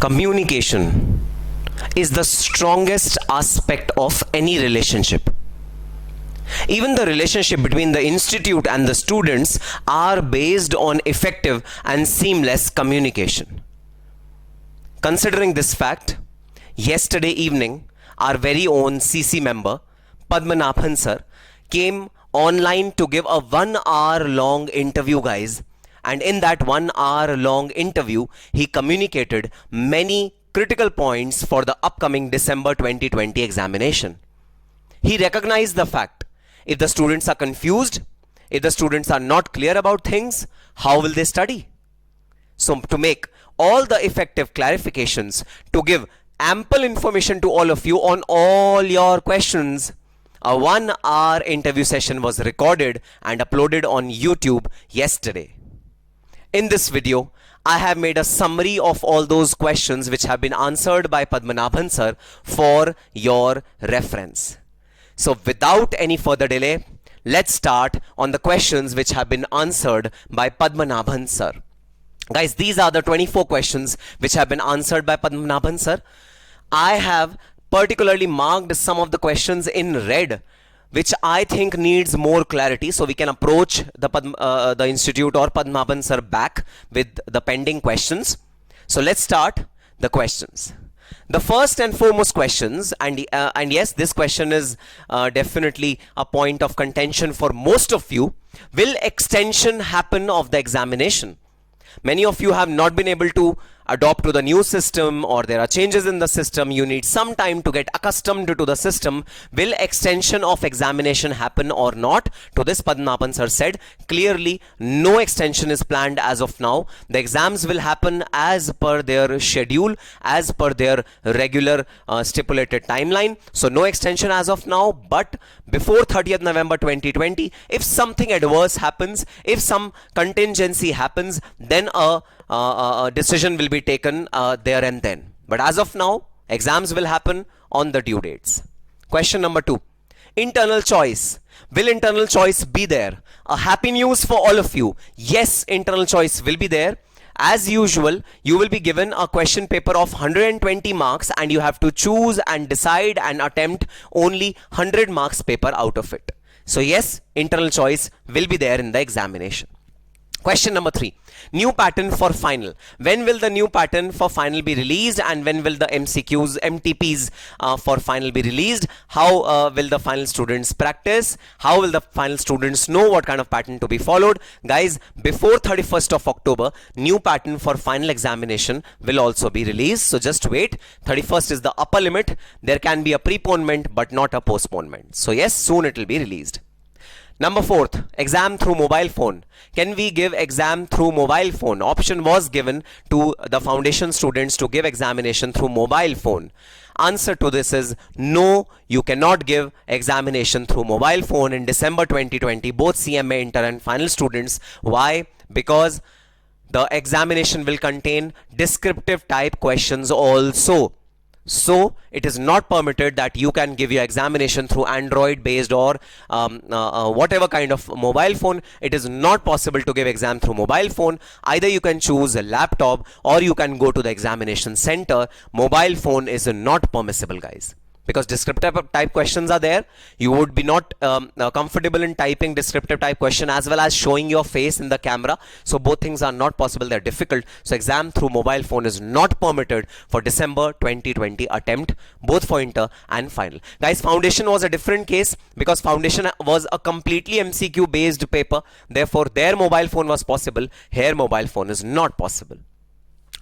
Communication is the strongest aspect of any relationship. Even the relationship between the institute and the students are based on effective and seamless communication. Considering this fact, yesterday evening, our very own CC member, Padmanabhan sir, came online to give a 1 hour long interview, guys. And in that 1 hour long interview, he communicated many critical points for the upcoming December 2020 examination. He recognized the fact, if the students are confused, if the students are not clear about things, how will they study? So to make all the effective clarifications, to give ample information to all of you on all your questions, a 1 hour interview session was recorded and uploaded on YouTube yesterday. In this video, I have made a summary of all those questions which have been answered by Padmanabhan sir for your reference. So without any further delay, let's start on the questions which have been answered by Padmanabhan sir. Guys, these are the 24 questions which have been answered by Padmanabhan sir. I have particularly marked some of the questions in red, which I think needs more clarity, so we can approach the institute or Padmanabhan sir back with the pending questions. So let's start the questions. The first and foremost questions, and yes, this question is definitely a point of contention for most of you. Will extension happen of the examination? Many of you have not been able to adopt to the new system, or there are changes in the system. You need some time to get accustomed to the system. Will extension of examination happen or not? To this, Padmanabhan sir said clearly no extension is planned as of now. The exams will happen as per their schedule, as per their regular stipulated timeline. So no extension as of now, but before 30th November 2020, if something adverse happens, if some contingency happens, then a decision will be taken there and then. But as of now, exams will happen on the due dates. Question number 2. Internal choice. Will internal choice be there? A happy news for all of you. Yes, internal choice will be there. As usual, you will be given a question paper of 120 marks and you have to choose and decide and attempt only 100 marks paper out of it. So yes, internal choice will be there in the examination. Question number 3. New pattern for final. When will the new pattern for final be released, and when will the MCQs, MTPs for final be released? How will the final students practice? How will the final students know what kind of pattern to be followed? Guys, before 31st of October, new pattern for final examination will also be released. So just wait. 31st is the upper limit. There can be a preponement but not a postponement. So yes, soon it will be released. Number 4th, exam through mobile phone. Can we give exam through mobile phone? Option was given to the foundation students to give examination through mobile phone. Answer to this is no, you cannot give examination through mobile phone in December 2020, both CMA, inter and final students. Why? Because the examination will contain descriptive type questions also. So it is not permitted that you can give your examination through Android based or whatever kind of mobile phone. It is not possible to give exam through mobile phone. Either you can choose a laptop or you can go to the examination center. Mobile phone is not permissible, guys. Because descriptive type questions are there. You would be not comfortable in typing descriptive type question as well as showing your face in the camera. So both things are not possible. They're difficult. So exam through mobile phone is not permitted for December 2020 attempt, both for inter and final. Guys, foundation was a different case because foundation was a completely MCQ based paper. Therefore, their mobile phone was possible. Here, mobile phone is not possible.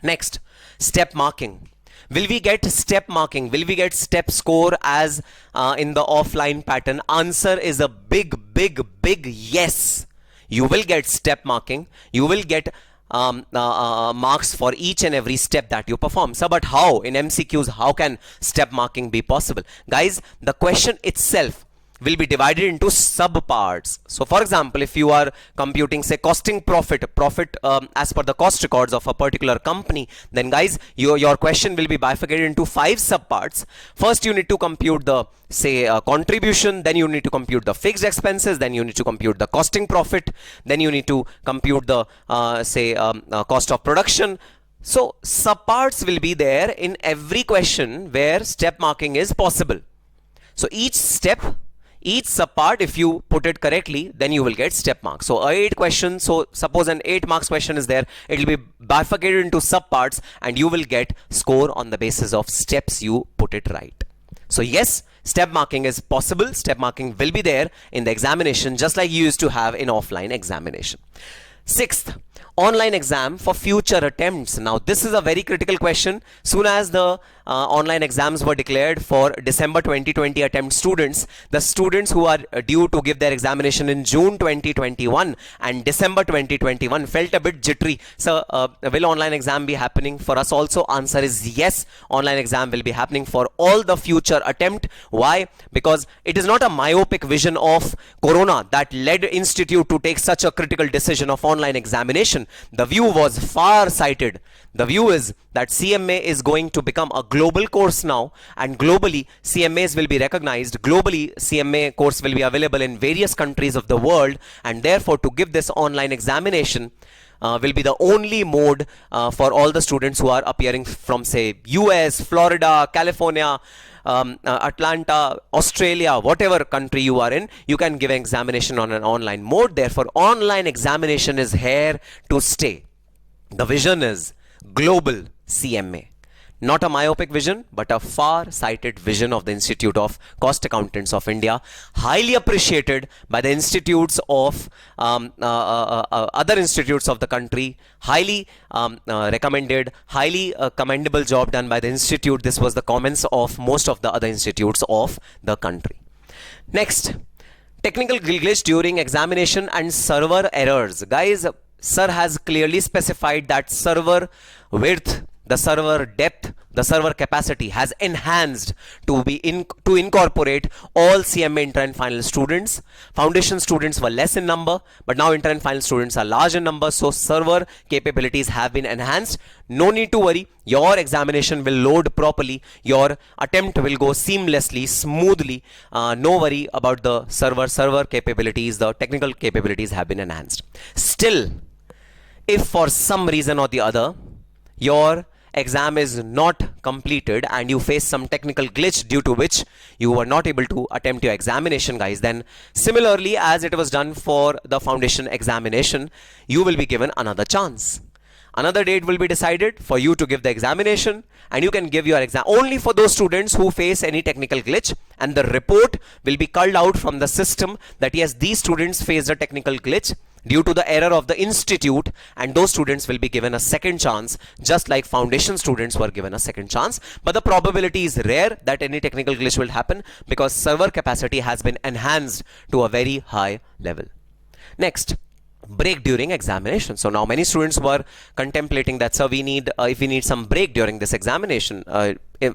Next, step marking. Will we get step marking? Will we get step score as in the offline pattern? Answer is a big yes. You will get step marking. You will get marks for each and every step that you perform. So, but how? In MCQs, how can step marking be possible? Guys, the question itself will be divided into sub parts. So for example, if you are computing say costing profit as per the cost records of a particular company, then guys your question will be bifurcated into 5 sub parts. First you need to compute the say contribution, then you need to compute the fixed expenses, then you need to compute the costing profit, then you need to compute the cost of production, So subparts will be there in every question where step marking is possible. So each step, each subpart, if you put it correctly, then you will get step marks. So a 8 question, so suppose an 8 marks question is there, it will be bifurcated into subparts and you will get score on the basis of steps you put it right. So yes, step marking is possible. Step marking will be there in the examination just like you used to have in offline examination. Sixth, online exam for future attempts. Now this is a very critical question. Soon as the online exams were declared for December 2020 attempt students, the students who are due to give their examination in June 2021 and December 2021 felt a bit jittery. So will online exam be happening for us also? Answer is yes, online exam will be happening for all the future attempt. Why? Because it is not a myopic vision of Corona that led institute to take such a critical decision of online examination. The view was far-sighted. The view is that CMA is going to become a global course now, and globally CMAs will be recognized. Globally CMA course will be available in various countries of the world, and therefore to give this online examination will be the only mode for all the students who are appearing from, say, US, Florida, California, Atlanta, Australia, whatever country you are in, you can give an examination on an online mode. Therefore, online examination is here to stay. The vision is global CMA. Not a myopic vision, but a far-sighted vision of the Institute of Cost Accountants of India, highly appreciated by the institutes of other institutes of the country, highly recommended, highly commendable job done by the institute. This was the comments of most of the other institutes of the country. Next, technical glitch during examination and server errors. Guys, sir has clearly specified that server width, the server depth, the server capacity has enhanced to incorporate all CMA inter and final students. Foundation students were less in number, but now inter and final students are large in number, so server capabilities have been enhanced. No need to worry, your examination will load properly, your attempt will go seamlessly, smoothly. No worry about the server capabilities, the technical capabilities have been enhanced. Still, if for some reason or the other your exam is not completed and you face some technical glitch due to which you were not able to attempt your examination, guys, then similarly as it was done for the foundation examination, you will be given another chance. Another date will be decided for you to give the examination, and you can give your exam only for those students who face any technical glitch, and the report will be culled out from the system that yes, these students faced a technical glitch due to the error of the institute, and those students will be given a second chance, just like foundation students were given a second chance. But the probability is rare that any technical glitch will happen because server capacity has been enhanced to a very high level. Next, break during examination. So now many students were contemplating that, sir, we need if we need some break during this examination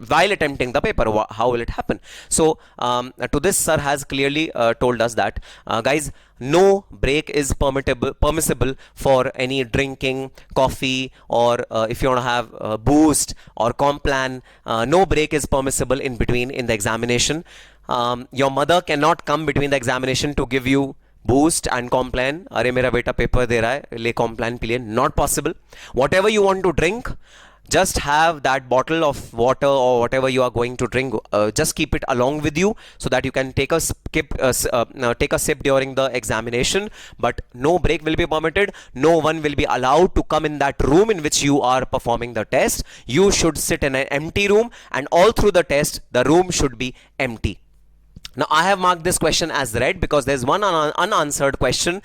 while attempting the paper, how will it happen? So to this, sir has clearly told us that guys, no break is permissible for any drinking, coffee, or if you want to have Boost or Complan, no break is permissible in between in the examination. Your mother cannot come between the examination to give you Boost and Complan. अरे मेरा बेटा paper दे रहा है, ले Complan P लिए. Not possible. Whatever you want to drink, just have that bottle of water or whatever you are going to drink, just keep it along with you so that you can take a sip during the examination. But no break will be permitted. No one will be allowed to come in that room in which you are performing the test. You should sit in an empty room, and all through the test the room should be empty. Now I have marked this question as red because there's one unanswered question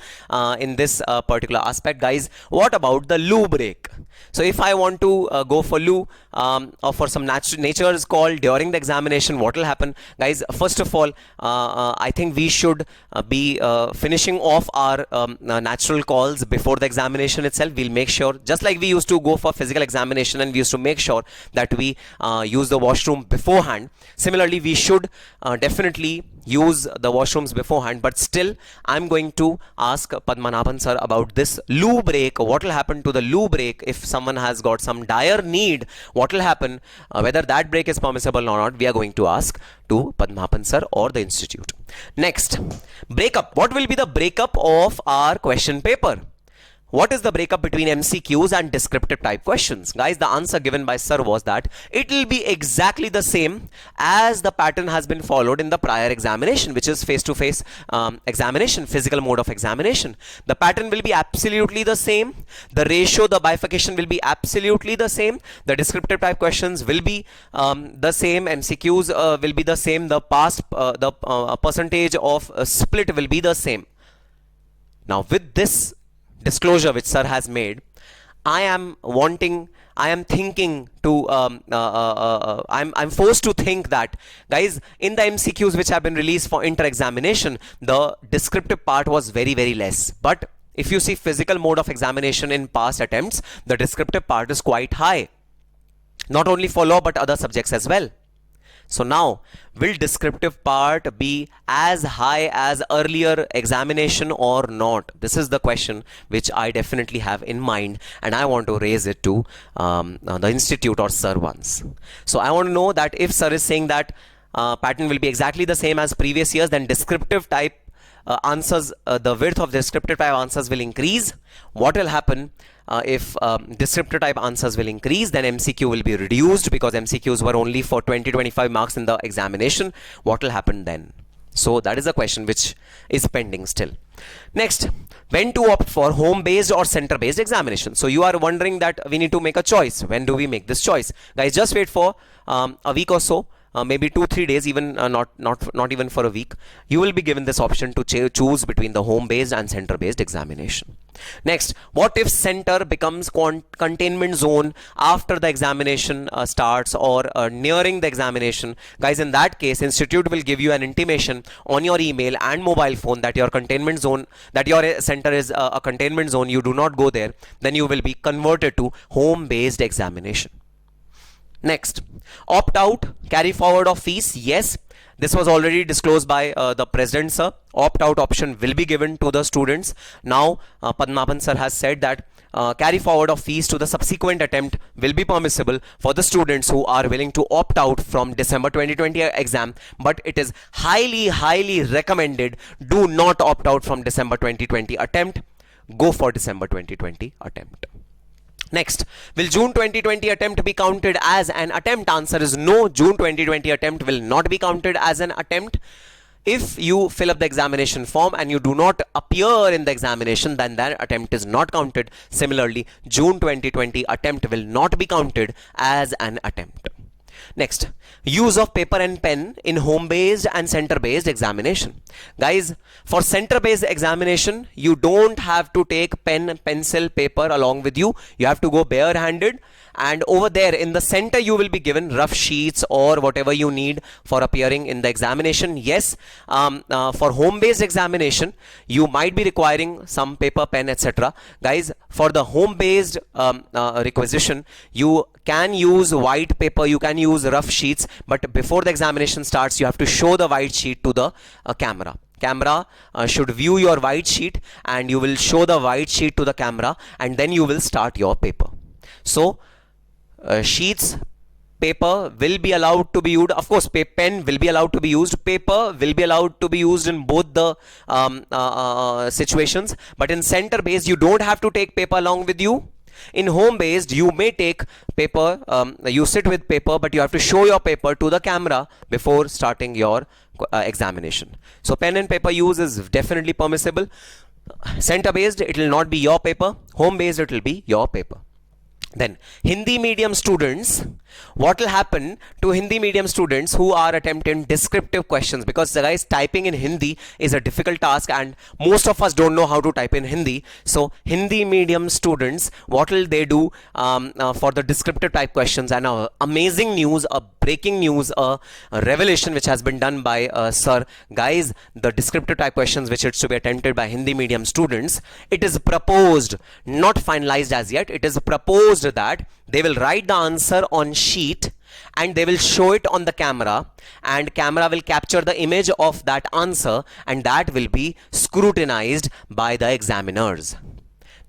in this particular aspect, guys. What about the loo break? So if I want to go for loo or for some nature's call during the examination, what will happen, guys? First of all, I think we should be finishing off our natural calls before the examination itself. We'll make sure, just like we used to go for physical examination and we used to make sure that we use the washroom beforehand. Similarly, we should definitely use the washrooms beforehand, but still I'm going to ask Padmanabhan sir about this loo break. What will happen to the loo break if someone has got some dire need? What will happen? Whether that break is permissible or not, we are going to ask to Padmanabhan sir or the institute. Next, breakup. What will be the breakup of our question paper? what is the breakup between MCQs and descriptive type questions? Guys, the answer given by sir was that it will be exactly the same as the pattern has been followed in the prior examination, which is face-to-face examination, physical mode of examination. The pattern will be absolutely the same. The ratio, the bifurcation will be absolutely the same. The descriptive type questions will be the same. MCQs will be the same. The percentage of split will be the same. Now, with this disclosure which sir has made, I'm forced to think that, guys, in the MCQs which have been released for inter-examination, the descriptive part was very, very less. But if you see physical mode of examination in past attempts, the descriptive part is quite high. Not only for law, but other subjects as well. So now, will descriptive part be as high as earlier examination or not? This is the question which I definitely have in mind, and I want to raise it to the institute or sir once. So I want to know that if sir is saying that pattern will be exactly the same as previous years, then descriptive type answers, the width of descriptive type answers will increase. What will happen if descriptive type answers will increase? Then MCQ will be reduced, because MCQs were only for 20-25 marks in the examination. What will happen then? So that is a question which is pending still. Next, when to opt for home-based or center-based examination? So you are wondering that we need to make a choice. When do we make this choice? Guys, just wait for a week or so. Maybe 2-3 days, even not even for a week, you will be given this option to choose between the home-based and center-based examination. Next, what if center becomes containment zone after the examination starts, or nearing the examination? Guys, in that case, institute will give you an intimation on your email and mobile phone that your containment zone, that your center is a containment zone, you do not go there, then you will be converted to home-based examination. Next, opt out, carry forward of fees. Yes, this was already disclosed by the president sir. Opt out option will be given to the students. Now Padmanabhan sir has said that carry forward of fees to the subsequent attempt will be permissible for the students who are willing to opt out from December 2020 exam, but it is highly recommended, do not opt out from December 2020 attempt. Go for December 2020 attempt. Next, will June 2020 attempt be counted as an attempt? Answer is no. June 2020 attempt will not be counted as an attempt. If you fill up the examination form and you do not appear in the examination, then that attempt is not counted. Similarly, June 2020 attempt will not be counted as an attempt. Next, use of paper and pen in home-based and center-based examination. Guys, for center-based examination, you don't have to take pen, pencil, paper along with you. You have to go bare-handed. And over there in the center, you will be given rough sheets or whatever you need for appearing in the examination. Yes, for home-based examination, you might be requiring some paper, pen, etc. Guys, for the home-based requisition, you can use white paper, you can use rough sheets, but before the examination starts, you have to show the white sheet to the camera. Camera should view your white sheet, and you will show the white sheet to the camera, and then you will start your paper. So, sheets, paper will be allowed to be used. Of course, pen will be allowed to be used. Paper will be allowed to be used in both the situations. But in center based, you don't have to take paper along with you. In home based, you may take paper, you sit with paper, but you have to show your paper to the camera before starting your examination. So pen and paper use is definitely permissible. Center based, it will not be your paper. Home based, it will be your paper. Then Hindi medium students, what will happen to Hindi medium students who are attempting descriptive questions? Because guys, typing in Hindi is a difficult task and most of us don't know how to type in Hindi. So Hindi medium students, what will they do for the descriptive type questions? And amazing news, a breaking news, a revelation which has been done by sir. Guys, the descriptive type questions which is to be attempted by Hindi medium students, it is proposed, not finalized as yet, it is proposed that they will write the answer on sheet and they will show it on the camera, and camera will capture the image of that answer, and that will be scrutinized by the examiners.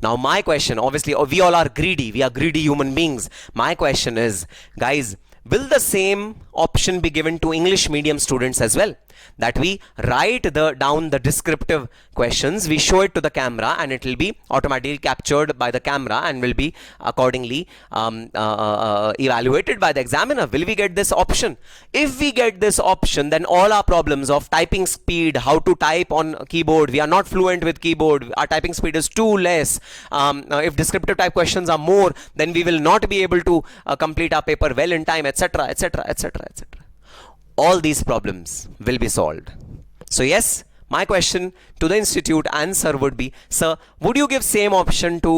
Now my question, obviously we all are greedy, we are greedy human beings. My question is, guys, will the same option be given to English medium students as well, that we write down the descriptive questions, we show it to the camera, and it will be automatically captured by the camera and will be accordingly evaluated by the examiner. Will we get this option? If we get this option, then all our problems of typing speed, how to type on keyboard, we are not fluent with keyboard, our typing speed is too less, if descriptive type questions are more, then we will not be able to complete our paper well in time, etc, etc, etc, etc. All these problems will be solved. So yes, my question to the institute and sir would be, sir, would you give same option to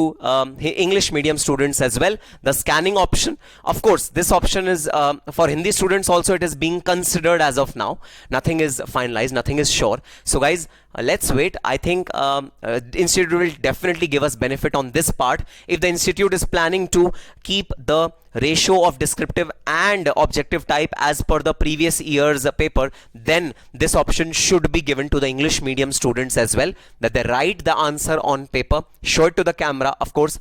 English medium students as well, the scanning option? Of course, this option is for Hindi students also, it is being considered as of now. Nothing is finalized, nothing is sure. So guys, let's wait. I think institute will definitely give us benefit on this part. If the institute is planning to keep the ratio of descriptive and objective type as per the previous year's paper, then this option should be given to the English medium students as well, that they write the answer on paper, show it to the camera, of course,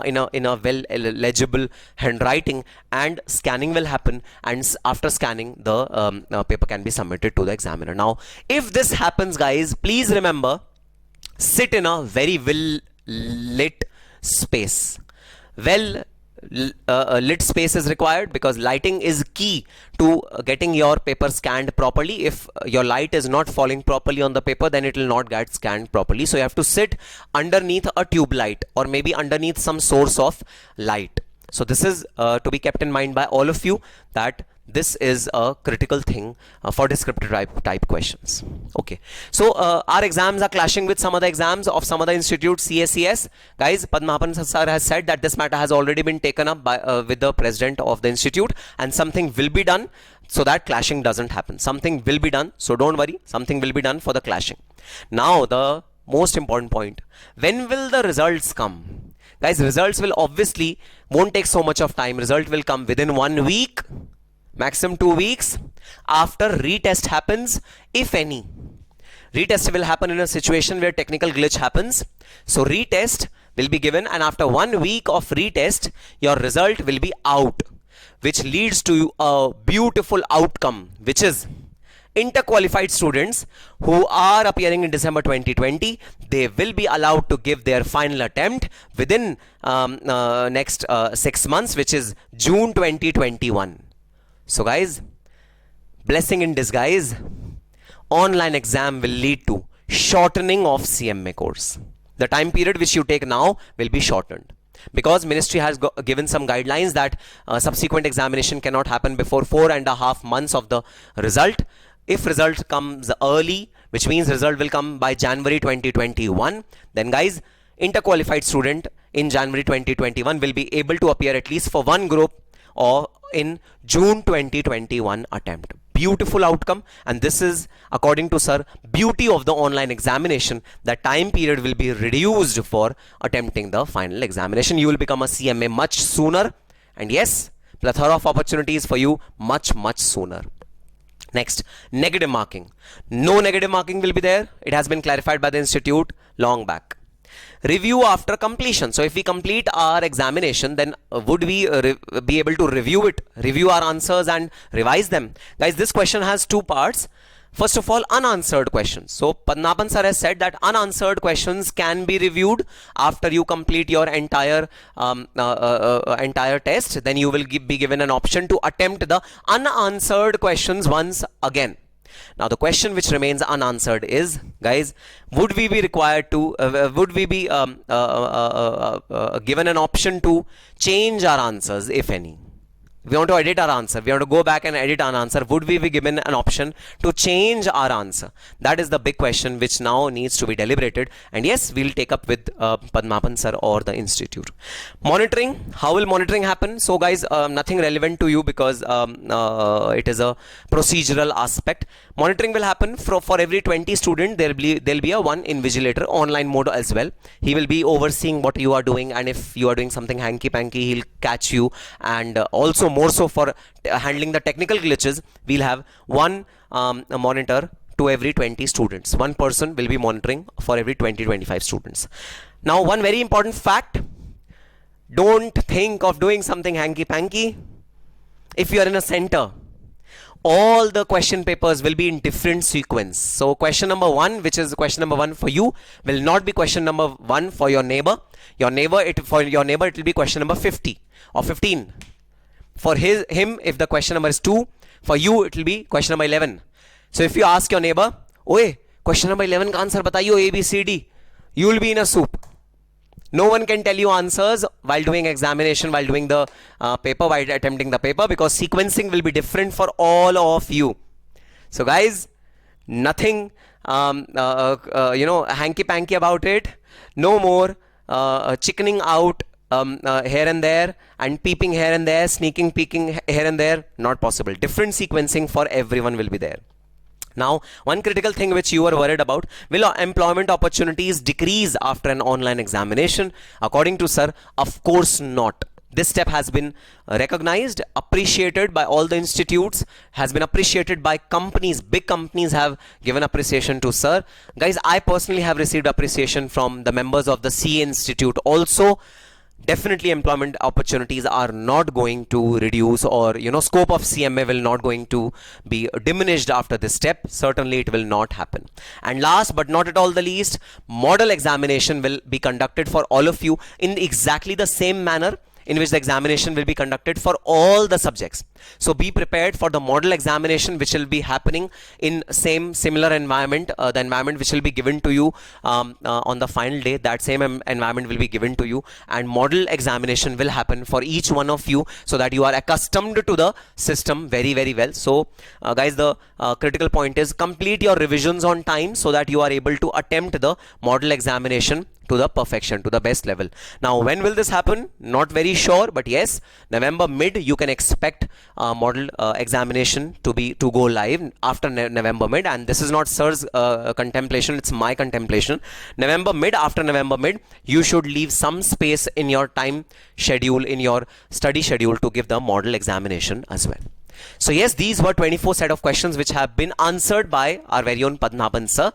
in a well legible handwriting, and scanning will happen, and after scanning the paper can be submitted to the examiner. Now if this happens, guys, please remember, sit in a very well lit space. Lit space is required, because lighting is key to getting your paper scanned properly. If your light is not falling properly on the paper, then it will not get scanned properly. So you have to sit underneath a tube light, or maybe underneath some source of light. So this is to be kept in mind by all of you, that this is a critical thing for descriptive type questions. Okay, so our exams are clashing with some other exams of some other institutes, CACS. Guys, Padmapan sir has said that this matter has already been taken up by with the president of the institute, and something will be done so that clashing doesn't happen. Something will be done, so don't worry, something will be done for the clashing. Now the most important point, when will the results come? Guys, results will obviously won't take so much of time. Result will come within 1 week, maximum 2 weeks, after retest happens, if any. Retest will happen in a situation where technical glitch happens. So retest will be given, and after 1 week of retest, your result will be out, which leads to a beautiful outcome, which is interqualified students who are appearing in December 2020, they will be allowed to give their final attempt within next 6 months, which is June 2021. So guys, blessing in disguise, online exam will lead to shortening of CMA course. The time period which you take now will be shortened, because ministry has given some guidelines that subsequent examination cannot happen before 4.5 months of the result. If result comes early, which means result will come by January 2021, then guys, interqualified student in January 2021 will be able to appear at least for one group or in June 2021 attempt. Beautiful outcome, and this is, according to sir, beauty of the online examination, that time period will be reduced for attempting the final examination. You will become a CMA much sooner, and yes, plethora of opportunities for you much sooner. Next, negative marking. No negative marking will be there. It has been clarified by the institute long back. Review after completion. So if we complete our examination, then would we be able to review it, review our answers and revise them? Guys, this question has two parts. First of all, unanswered questions. So Padmapan sir has said that unanswered questions can be reviewed after you complete your entire test. Then you will be given an option to attempt the unanswered questions once again. Now the question which remains unanswered is, guys, would we be required to, would we be given an option to change our answers, if any? We want to edit our answer, we want to go back and edit our answer. Would we be given an option to change our answer? That is the big question which now needs to be deliberated. And yes, we'll take up with Padmapan sir or the institute. Monitoring, how will monitoring happen? So guys, nothing relevant to you, because it is a procedural aspect. Monitoring will happen for every 20 student. There'll be a one invigilator, online mode as well. He will be overseeing what you are doing, and if you are doing something hanky panky, he'll catch you. And also more so for handling the technical glitches, we'll have one monitor to every 20 students. One person will be monitoring for every 20-25 students. Now one very important fact, don't think of doing something hanky panky. If you are in a center, all the question papers will be in different sequence. So question number 1, which is question number 1 for you, will not be question number 1 for your neighbor. For your neighbor it will be question number 50 or 15. For him, if the question number is 2, for you it will be question number 11. So if you ask your neighbor, "Oye, question number 11 का answer बताइयो A B C D," you will be in a soup. No one can tell you answers while doing examination, while doing the paper, while attempting the paper, because sequencing will be different for all of you. So guys, nothing hanky-panky about it. No more chickening out here and there and peeping here and there, sneaking, peeking here and there. Not possible. Different sequencing for everyone will be there. Now, one critical thing which you are worried about, will employment opportunities decrease after an online examination? According to sir, of course not. This step has been recognized, appreciated by all the institutes, has been appreciated by companies. Big companies have given appreciation to sir. Guys, I personally have received appreciation from the members of the CA Institute also. Definitely employment opportunities are not going to reduce, or scope of CMA will not going to be diminished after this step. Certainly it will not happen. And last but not at all the least, model examination will be conducted for all of you in exactly the same manner in which the examination will be conducted for all the subjects. So be prepared for the model examination, which will be happening in similar environment, the environment which will be given to you on the final day. That same environment will be given to you, and model examination will happen for each one of you, so that you are accustomed to the system very, very well. So guys, the critical point is complete your revisions on time, so that you are able to attempt the model examination to the perfection, to the best level. Now, when will this happen? Not very sure, but yes, November mid you can expect model examination to go live after November mid. And this is not sir's contemplation, it's my contemplation. After November mid, you should leave some space in your time schedule, in your study schedule, to give the model examination as well. So yes, these were 24 set of questions which have been answered by our very own Padmanabhan sir.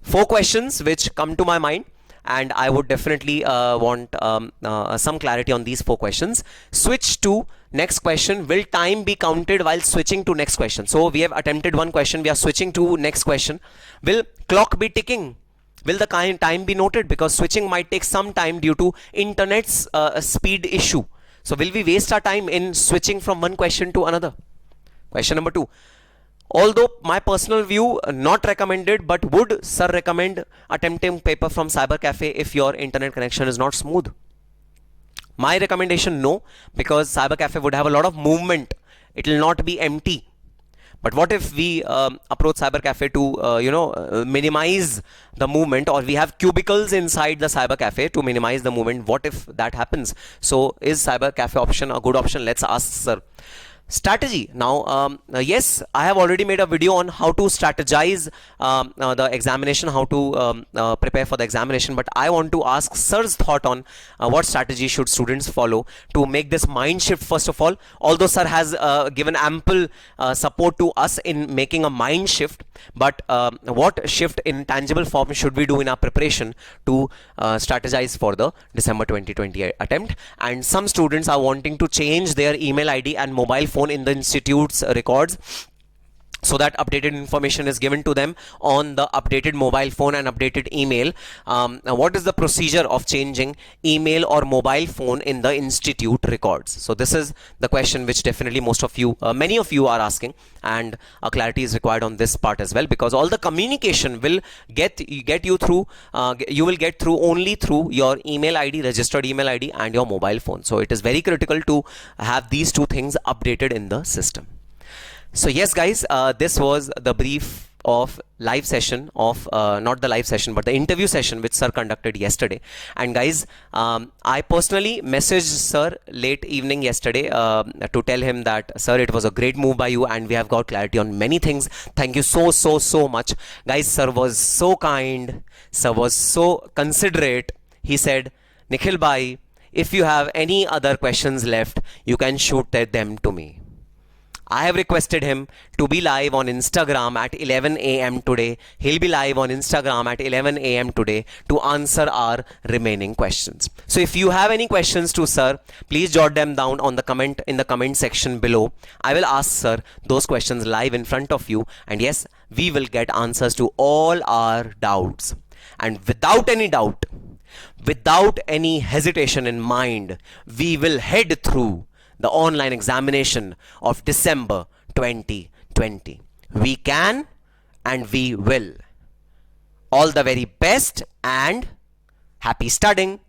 4 questions which come to my mind, and I would definitely want some clarity on these 4 questions. Switch to next question. Will time be counted while switching to next question? So we have attempted one question, we are switching to next question. Will clock be ticking? Will the time be noted? Because switching might take some time due to internet's speed issue. So will we waste our time in switching from one question to another? Question number 2. Although my personal view, not recommended, but would sir recommend attempting paper from cyber cafe if your internet connection is not smooth? My recommendation, no, because cyber cafe would have a lot of movement. It will not be empty. But what if we approach cyber cafe to minimize the movement, or we have cubicles inside the cyber cafe to minimize the movement? What if that happens? So is cyber cafe option a good option? Let's ask sir. Strategy. Now, yes, I have already made a video on how to strategize the examination, how to prepare for the examination, but I want to ask sir's thought on what strategy should students follow to make this mind shift. First of all, although sir has given ample support to us in making a mind shift, but what shift in tangible form should we do in our preparation to strategize for the December 2020 attempt? And some students are wanting to change their email ID and mobile phone in the institute's records, so that updated information is given to them on the updated mobile phone and updated email. What is the procedure of changing email or mobile phone in the institute records? So this is the question which definitely many of you are asking, and clarity is required on this part as well, because all the communication will get you through, you will get through only through your email ID, registered email ID, and your mobile phone. So it is very critical to have these 2 things updated in the system. So yes guys, this was the brief of live session of not the live session but the interview session which sir conducted yesterday. And guys, I personally messaged sir late evening yesterday to tell him that sir, it was a great move by you and we have got clarity on many things. Thank you so much guys. Sir was so kind, sir was so considerate. He said, Nikhil bhai, if you have any other questions left, you can shoot them to me. I have requested him to be live on Instagram at 11 a.m. today. He'll be live on Instagram at 11 a.m. today to answer our remaining questions. So if you have any questions to sir, please jot them down on the comment in the comment section below. I will ask sir those questions live in front of you, and yes, we will get answers to all our doubts. And without any doubt, without any hesitation in mind, we will head through the online examination of December 2020. We can and we will. All the very best and happy studying.